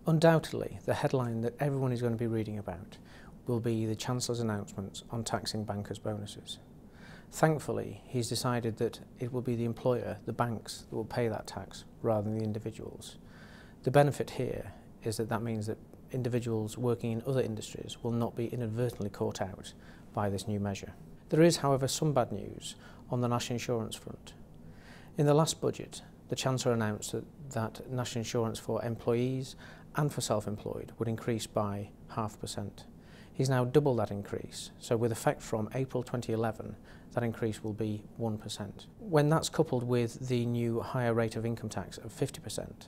Undoubtedly, the headline that everyone is going to be reading about will be the Chancellor's announcements on taxing bankers' bonuses. Thankfully, he's decided that it will be the employer, the banks, that will pay that tax rather than the individuals. The benefit here is that means that individuals working in other industries will not be inadvertently caught out by this new measure. There is, however, some bad news on the national insurance front. In the last budget, the Chancellor announced that national insurance for employees and for self-employed would increase by 0.5%. He's now doubled that increase, so with effect from April 2011, that increase will be 1%. When that's coupled with the new higher rate of income tax of 50%,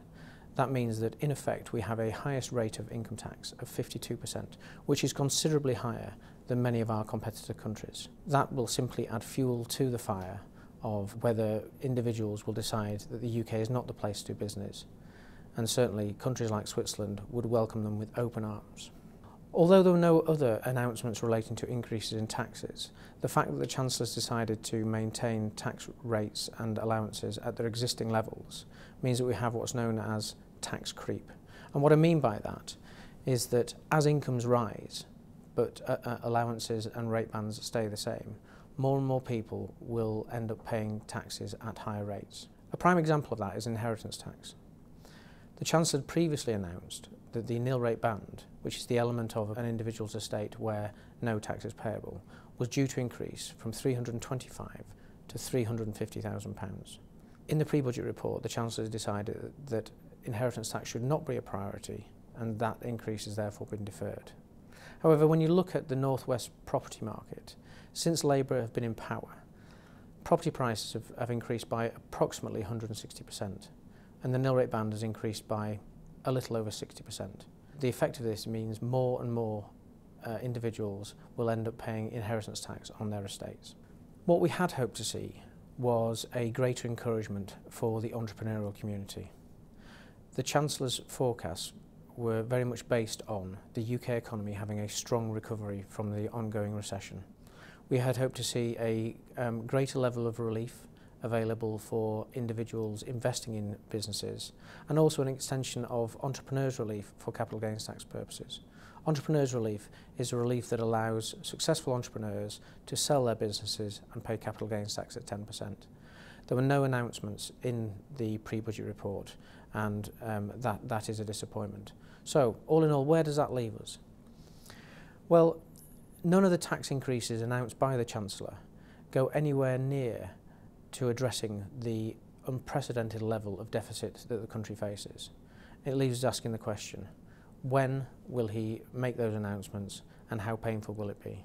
that means that in effect we have a highest rate of income tax of 52%, which is considerably higher than many of our competitor countries. That will simply add fuel to the fire of whether individuals will decide that the UK is not the place to do business, and certainly countries like Switzerland would welcome them with open arms. Although there were no other announcements relating to increases in taxes, the fact that the Chancellor has decided to maintain tax rates and allowances at their existing levels means that we have what's known as tax creep. And what I mean by that is that as incomes rise, but allowances and rate bands stay the same, more and more people will end up paying taxes at higher rates. A prime example of that is inheritance tax. The Chancellor had previously announced that the nil rate band, which is the element of an individual's estate where no tax is payable, was due to increase from £325,000 to £350,000. In the pre-budget report, the Chancellor has decided that inheritance tax should not be a priority, and that increase has therefore been deferred. However, when you look at the northwest property market, since Labour have been in power, property prices have increased by approximately 160%, and the nil rate band has increased by a little over 60%. The effect of this means more and more individuals will end up paying inheritance tax on their estates. What we had hoped to see was a greater encouragement for the entrepreneurial community. The Chancellor's forecasts were very much based on the UK economy having a strong recovery from the ongoing recession. We had hoped to see a greater level of relief available for individuals investing in businesses, and also an extension of entrepreneurs' relief for capital gains tax purposes. Entrepreneurs' relief is a relief that allows successful entrepreneurs to sell their businesses and pay capital gains tax at 10%. There were no announcements in the pre-budget report, and that is a disappointment. So, all in all, where does that leave us? Well, none of the tax increases announced by the Chancellor go anywhere near to addressing the unprecedented level of deficit that the country faces. It leaves us asking the question, when will he make those announcements and how painful will it be?